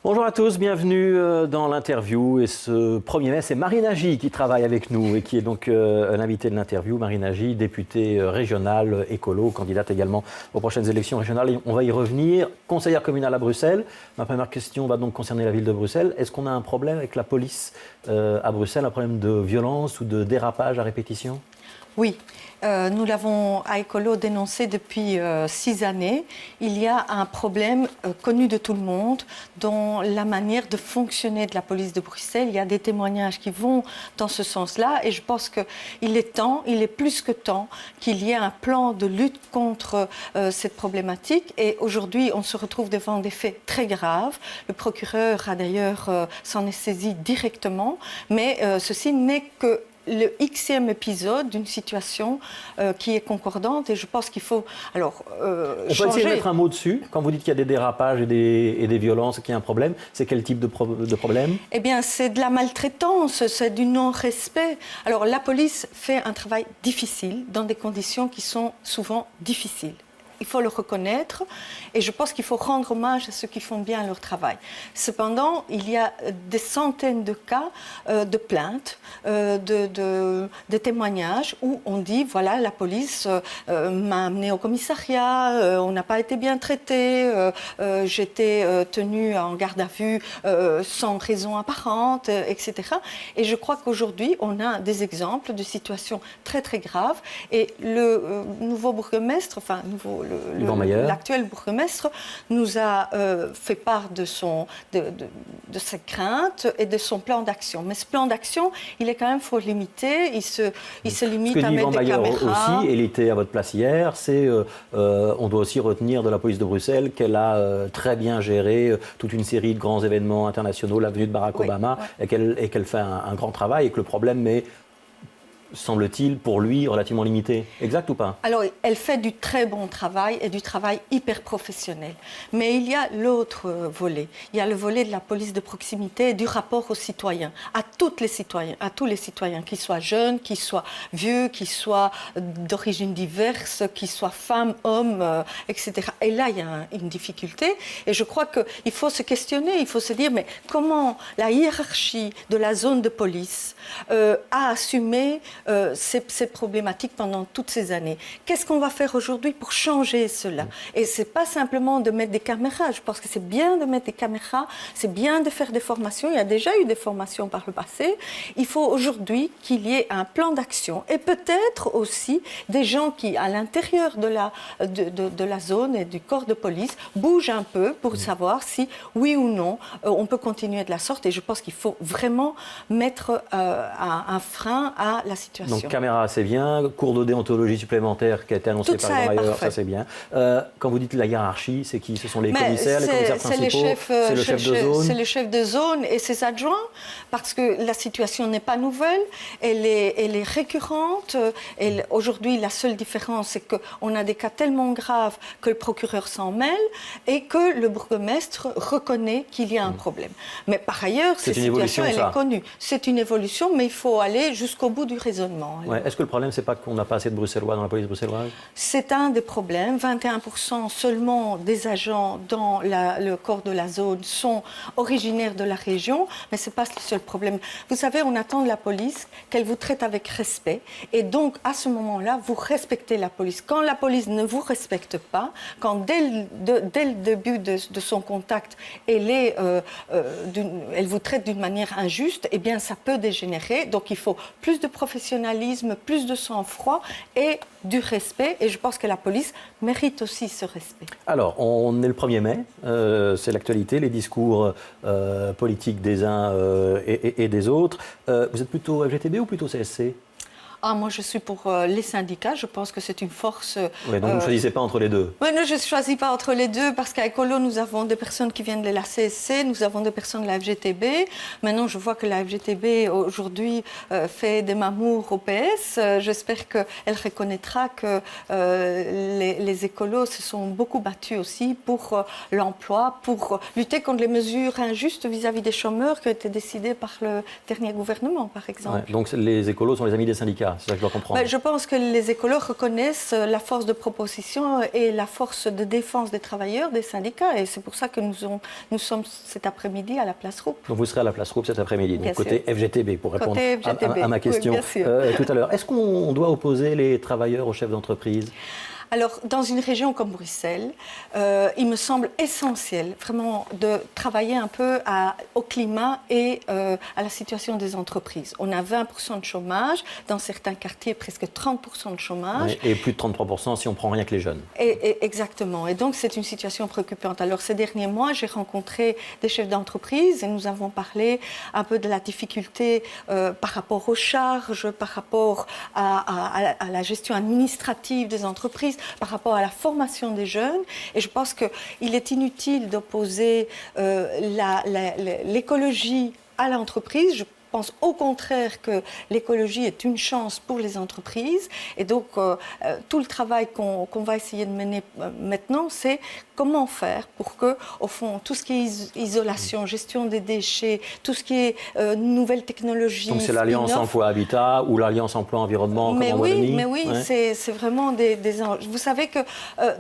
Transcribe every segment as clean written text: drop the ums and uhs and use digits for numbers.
Bonjour à tous, bienvenue dans l'interview. Et ce 1er mai, c'est Marie Nagy qui travaille avec nous et qui est donc l'invitée de l'interview. Marie Nagy, députée régionale écolo, candidate également aux prochaines élections régionales. Et on va y revenir. Conseillère communale à Bruxelles. Ma première question va donc concerner la ville de Bruxelles. Est-ce qu'on a un problème avec la police à Bruxelles, un problème de violence ou de dérapage à répétition ? Oui, nous l'avons à Écolo dénoncé depuis 6 années. Il y a un problème connu de tout le monde dans la manière de fonctionner de la police de Bruxelles. Il y a des témoignages qui vont dans ce sens-là et je pense qu'il est temps, il est plus que temps qu'il y ait un plan de lutte contre cette problématique. Et aujourd'hui, on se retrouve devant des faits très graves. Le procureur a d'ailleurs s'en est saisi directement, mais ceci n'est que le Xème épisode d'une situation qui est concordante et je pense qu'il faut on peut essayer de mettre un mot dessus. Quand vous dites qu'il y a des dérapages et des violences, qu'il y a un problème, c'est quel type de problème ? Eh bien, c'est de la maltraitance, c'est du non-respect. Alors, la police fait un travail difficile dans des conditions qui sont souvent difficiles. Il faut le reconnaître et je pense qu'il faut rendre hommage à ceux qui font bien leur travail. Cependant, il y a des centaines de cas de plaintes, de témoignages où on dit, voilà, la police m'a amené au commissariat, on n'a pas été bien traité, j'étais tenue en garde à vue sans raison apparente, etc. Et je crois qu'aujourd'hui, on a des exemples de situations très très graves et le nouveau bourgmestre, enfin, l'actuel bourgmestre nous a fait part de ses craintes et de son plan d'action. Mais ce plan d'action, il est quand même fort limité. Il se limite à mettre des caméras. Aussi, elle était à votre place hier, c'est on doit aussi retenir de la police de Bruxelles qu'elle a très bien géré toute une série de grands événements internationaux, l'avenue de Barack Obama, et qu'elle fait un grand travail et que le problème est, semble-t-il, pour lui, relativement limité. Exact ou pas ? Alors, elle fait du très bon travail et du travail hyper professionnel. Mais il y a l'autre volet. Il y a le volet de la police de proximité et du rapport aux citoyens, à tous les citoyens, qu'ils soient jeunes, qu'ils soient vieux, qu'ils soient d'origine diverse, qu'ils soient femmes, hommes, etc. Et là, il y a une difficulté. Et je crois qu'il faut se questionner, il faut se dire, mais comment la hiérarchie de la zone de police a assumé ces problématiques pendant toutes ces années. Qu'est-ce qu'on va faire aujourd'hui pour changer cela ? Et ce n'est pas simplement de mettre des caméras. Je pense que c'est bien de mettre des caméras, c'est bien de faire des formations. Il y a déjà eu des formations par le passé. Il faut aujourd'hui qu'il y ait un plan d'action et peut-être aussi des gens qui, à l'intérieur de la zone et du corps de police, bougent un peu pour savoir si, oui ou non, on peut continuer de la sorte. Et je pense qu'il faut vraiment mettre un frein à la situation. Donc caméra, c'est bien. Cours de déontologie supplémentaire qui a été annoncé par le maire, ça c'est bien. Quand vous dites la hiérarchie, c'est qui ? Ce sont les commissaires, les commissaires principaux, c'est le chef de zone. C'est le chef de zone et ses adjoints, parce que la situation n'est pas nouvelle, elle est récurrente. Aujourd'hui, la seule différence, c'est qu'on a des cas tellement graves que le procureur s'en mêle et que le bourgmestre reconnaît qu'il y a un problème. Mais par ailleurs, cette situation, elle est connue. C'est une évolution, mais il faut aller jusqu'au bout du raisonnement. Ouais. Est-ce que le problème, c'est pas qu'on n'a pas assez de Bruxellois dans la police bruxelloise ? C'est un des problèmes. 21% seulement des agents dans le corps de la zone sont originaires de la région, mais ce n'est pas le seul problème. Vous savez, on attend de la police qu'elle vous traite avec respect, et donc à ce moment-là, vous respectez la police. Quand la police ne vous respecte pas, quand dès le début de son contact, elle vous traite d'une manière injuste, eh bien, ça peut dégénérer. Donc, il faut plus de professionnalisme, plus de sang-froid et du respect. Et je pense que la police mérite aussi ce respect. Alors, on est le 1er mai, c'est l'actualité, les discours politiques des uns et des autres. Vous êtes plutôt FGTB ou plutôt CSC ? Moi, je suis pour les syndicats. Je pense que c'est une force... Oui, donc vous ne choisissez pas entre les deux. Oui, non, je ne choisis pas entre les deux parce qu'à Écolo, nous avons des personnes qui viennent de la CSC, nous avons des personnes de la FGTB. Maintenant, je vois que la FGTB, aujourd'hui, fait des mamours au PS. J'espère qu'elle reconnaîtra que les écolos se sont beaucoup battus aussi pour l'emploi, pour lutter contre les mesures injustes vis-à-vis des chômeurs qui ont été décidées par le dernier gouvernement, par exemple. Ouais, donc les écolos sont les amis des syndicats. syndicats, c'est ça que je dois comprendre. Je pense que les écolos reconnaissent la force de proposition et la force de défense des travailleurs, des syndicats, et c'est pour ça que nous sommes cet après-midi à la place Roupe. Donc vous serez à la place Roupe cet après-midi, donc côté FGTB, pour répondre FGTB. À ma question tout à l'heure. Est-ce qu'on doit opposer les travailleurs aux chefs d'entreprise ? Alors, dans une région comme Bruxelles, il me semble essentiel vraiment de travailler un peu au climat et à la situation des entreprises. On a 20% de chômage, dans certains quartiers presque 30% de chômage. Oui, et plus de 33% si on prend rien que les jeunes. Exactement, et donc c'est une situation préoccupante. Alors ces derniers mois, j'ai rencontré des chefs d'entreprise et nous avons parlé un peu de la difficulté par rapport aux charges, par rapport à la gestion administrative des entreprises, par rapport à la formation des jeunes. Et je pense qu'il est inutile d'opposer l'écologie à l'entreprise. Je pense au contraire que l'écologie est une chance pour les entreprises. Et donc, tout le travail qu'on va essayer de mener maintenant, c'est comment faire pour que, au fond, tout ce qui est isolation, gestion des déchets, tout ce qui est nouvelles technologies. Donc c'est l'Alliance Emploi-Habitat ou l'Alliance Emploi-Environnement comme en Wallonie. Mais oui, ouais. c'est vraiment des enjeux. Vous savez que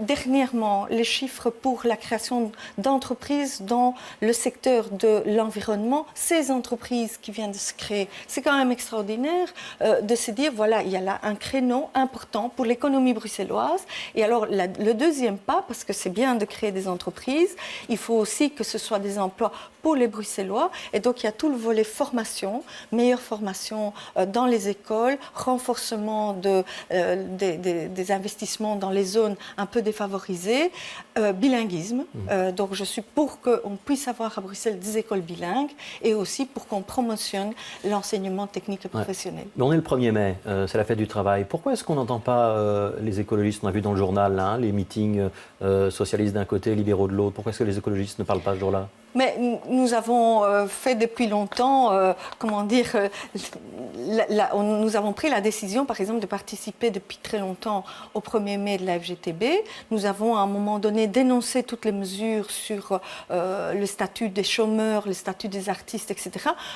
dernièrement, les chiffres pour la création d'entreprises dans le secteur de l'environnement, ces entreprises qui viennent de se créer, c'est quand même extraordinaire de se dire, voilà, il y a là un créneau important pour l'économie bruxelloise. Et alors, le deuxième pas, parce que c'est bien de créer des entreprises, il faut aussi que ce soit des emplois pour les Bruxellois. Et donc, il y a tout le volet formation, meilleure formation dans les écoles, renforcement des investissements dans les zones un peu défavorisées, bilinguisme. Donc, je suis pour qu'on puisse avoir à Bruxelles des écoles bilingues et aussi pour qu'on promotionne l'enseignement technique et professionnel. Mais on est le 1er mai, c'est la fête du travail. Pourquoi est-ce qu'on n'entend pas les écologistes? On a vu dans le journal hein, les meetings socialistes d'un côté, libéraux de l'autre. Pourquoi est-ce que les écologistes ne parlent pas ce jour-là? Mais nous avons fait depuis longtemps, nous avons pris la décision, par exemple, de participer depuis très longtemps au 1er mai de la FGTB. Nous avons à un moment donné dénoncé toutes les mesures sur le statut des chômeurs, le statut des artistes, etc.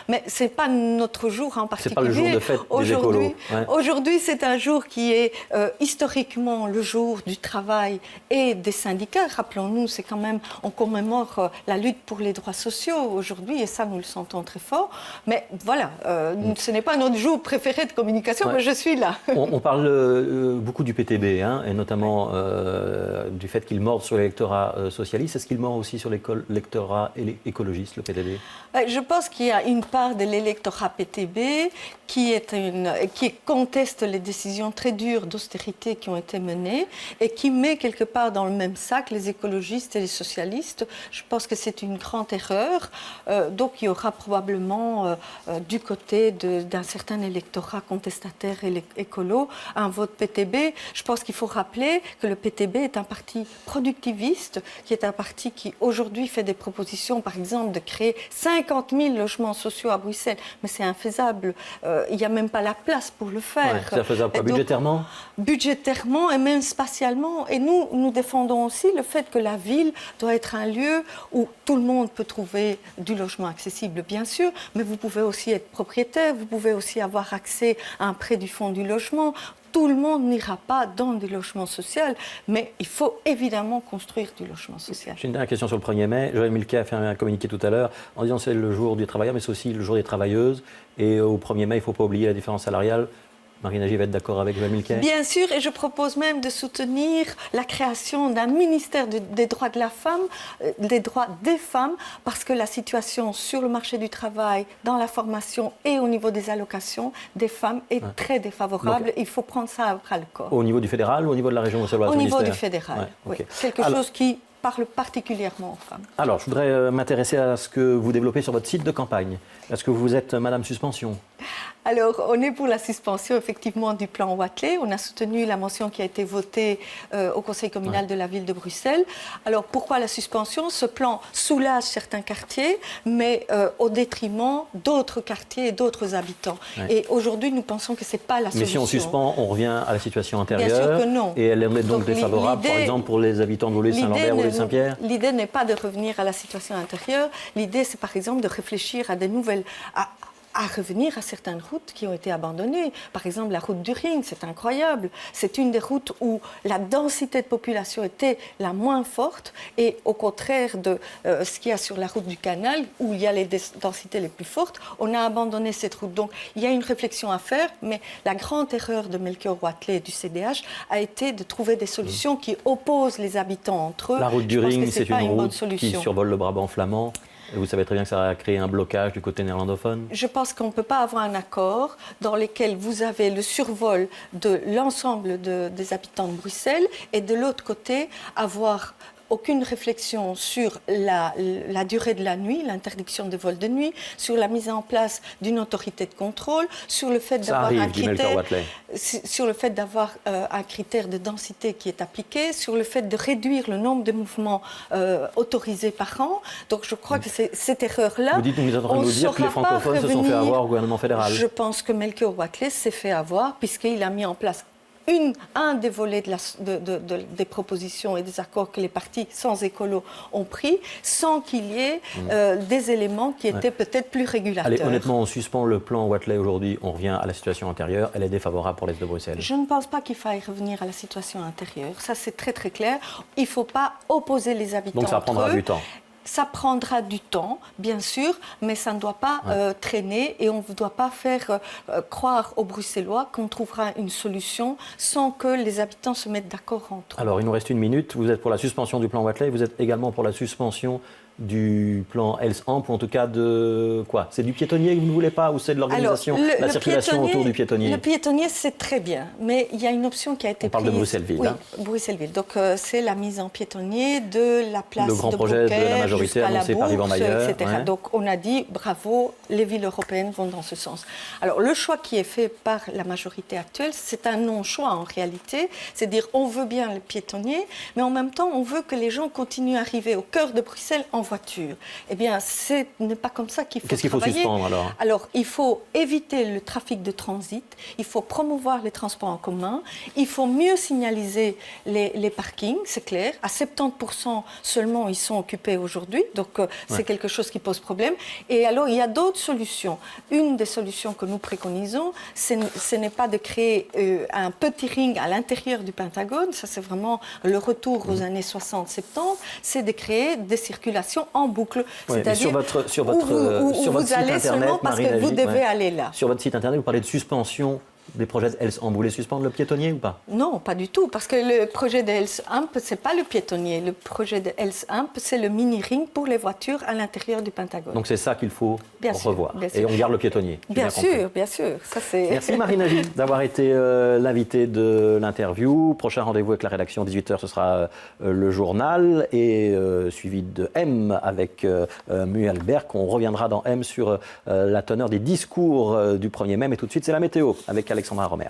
Mais ce n'est pas notre jour en particulier. Ce n'est pas le jour de fête des écolos. Ouais. Aujourd'hui, c'est un jour qui est historiquement le jour du travail et des syndicats. Rappelons-nous, c'est quand même, on commémore la lutte pour les droits sociaux aujourd'hui, et ça, nous le sentons très fort. Mais voilà, ce n'est pas notre jour préféré de communication, mais je suis là. On parle beaucoup du PTB, hein, et notamment du fait qu'il mord sur l'électorat socialiste. Est-ce qu'il mord aussi sur l'électorat écologiste, le PTB? Je pense qu'il y a une part de l'électorat PTB qui conteste les décisions très dures d'austérité qui ont été menées et qui met quelque part dans le même sac les écologistes et les socialistes. Je pense que c'est une grande erreur. Donc il y aura probablement du côté d'un certain électorat contestataire et écolo un vote PTB. Je pense qu'il faut rappeler que le PTB est un parti productiviste, qui est un parti qui aujourd'hui fait des propositions, par exemple, de créer 50 000 logements sociaux à Bruxelles. Mais c'est infaisable. Il n'y a même pas la place pour le faire. Ouais, c'est infaisable budgétairement? Budgétairement et même spatialement. Et nous défendons aussi le fait que la ville doit être un lieu où tout le monde peut trouver du logement accessible, bien sûr, mais vous pouvez aussi être propriétaire, vous pouvez aussi avoir accès à un prêt du fonds du logement. Tout le monde n'ira pas dans du logement social, mais il faut évidemment construire du logement social. J'ai une dernière question sur le 1er mai. Joël Milquet a fait un communiqué tout à l'heure en disant que c'est le jour du travailleur, mais c'est aussi le jour des travailleuses. Et au 1er mai, il ne faut pas oublier la différence salariale. Marina-J va être d'accord avec Joël Milquet? Bien sûr, et je propose même de soutenir la création d'un ministère des droits de la femme, des droits des femmes, parce que la situation sur le marché du travail, dans la formation et au niveau des allocations des femmes est très défavorable. Donc, il faut prendre ça à bras le corps. Au niveau du fédéral ou au niveau de la région bruxelloise? Au niveau du fédéral, oui. Quelque chose qui parle particulièrement aux femmes. Alors, je voudrais m'intéresser à ce que vous développez sur votre site de campagne. Est-ce que vous êtes Madame Suspension? Alors, on est pour la suspension, effectivement, du plan Watley. On a soutenu la motion qui a été votée au Conseil communal de la ville de Bruxelles. Alors, pourquoi la suspension? Ce plan soulage certains quartiers, mais au détriment d'autres quartiers et d'autres habitants. Et aujourd'hui, nous pensons que ce n'est pas la solution. Mais si on suspend, on revient à la situation antérieure. Bien sûr que non. Et elle est donc défavorable, par exemple, pour les habitants de Woluwe-Saint-Lambert ou de Saint-Pierre? L'idée n'est pas de revenir à la situation intérieure. L'idée, c'est par exemple de réfléchir à des nouvelles... à revenir à certaines routes qui ont été abandonnées. Par exemple, la route du Ring, c'est incroyable. C'est une des routes où la densité de population était la moins forte et au contraire de ce qu'il y a sur la route du Canal, où il y a les densités les plus fortes, on a abandonné cette route. Donc, il y a une réflexion à faire, mais la grande erreur de Melchior Watley et du CDH a été de trouver des solutions qui opposent les habitants entre eux. La route du Ring, c'est une route qui survole le Brabant flamand. Et vous savez très bien que ça a créé un blocage du côté néerlandophone. Je pense qu'on ne peut pas avoir un accord dans lequel vous avez le survol de l'ensemble des habitants de Bruxelles et de l'autre côté avoir aucune réflexion sur la durée de la nuit, l'interdiction de vol de nuit, sur la mise en place d'une autorité de contrôle, sur le fait d'avoir un critère de densité qui est appliqué, sur le fait de réduire le nombre de mouvements autorisés par an. Donc je crois que c'est cette erreur-là. Vous êtes en train de nous dire que les francophones se sont fait avoir au gouvernement fédéral. Je pense que Melchior Watley s'est fait avoir puisqu'il a mis en place un des volets des propositions et des accords que les partis sans écolo ont pris, sans qu'il y ait des éléments qui étaient peut-être plus régulateurs. Allez, honnêtement, on suspend le plan Watley aujourd'hui, on revient à la situation antérieure, elle est défavorable pour l'Est de Bruxelles. Je ne pense pas qu'il faille revenir à la situation antérieure, ça c'est très très clair. Il ne faut pas opposer les habitants entre eux. Donc ça prendra du temps. Ça prendra du temps, bien sûr, mais ça ne doit pas traîner et on ne doit pas faire croire aux Bruxellois qu'on trouvera une solution sans que les habitants se mettent d'accord entre eux. Alors, il nous reste une minute. Vous êtes pour la suspension du plan Watley, vous êtes également pour la suspension du plan Else-Amp, ou en tout cas de quoi? C'est du piétonnier que vous ne voulez pas, ou c'est de l'organisation, la circulation autour du piétonnier? Le piétonnier, c'est très bien, mais il y a une option qui a été prise. On parle de Bruxelles-Ville. Oui, Bruxelles-Ville. Donc c'est la mise en piétonnier de la place le grand de projet Broquet de la majorité annoncé par Yvan Mayer, etc. Ouais. Donc on a dit bravo, les villes européennes vont dans ce sens. Alors le choix qui est fait par la majorité actuelle, c'est un non-choix en réalité, c'est dire on veut bien le piétonnier, mais en même temps on veut que les gens continuent à arriver au cœur de Bruxelles en voiture. Eh bien, ce n'est pas comme ça qu'il faut travailler. Qu'est-ce qu'il faut suspendre alors? Alors, il faut éviter le trafic de transit, il faut promouvoir les transports en commun, il faut mieux signaliser les parkings, c'est clair. À 70% seulement, ils sont occupés aujourd'hui, donc c'est quelque chose qui pose problème. Et alors, il y a d'autres solutions. Une des solutions que nous préconisons, ce n'est pas de créer un petit ring à l'intérieur du Pentagone, ça c'est vraiment le retour aux années 60-70, c'est de créer des circulations en boucle. Ouais, c'est-à-dire sur votre vous allez site seulement internet, parce que vous devez aller là. Sur votre site internet, vous parlez de suspension des projets de Else-Amp. Vous voulez suspendre le piétonnier ou pas? Non, pas du tout, parce que le projet de Else-Amp, ce n'est pas le piétonnier. Le projet de Else-Amp, c'est le mini-ring pour les voitures à l'intérieur du Pentagone. Donc c'est ça qu'il faut revoir. Bien sûr. Et on garde le piétonnier. Bien sûr, bien sûr. Ça, merci Marine Nagy d'avoir été l'invitée de l'interview. Prochain rendez-vous avec la rédaction, 18h, ce sera le journal, et suivi de M avec Mualberg. On reviendra dans M sur la teneur des discours du 1er mai. Mais tout de suite, c'est la météo avec Alexandra Romer.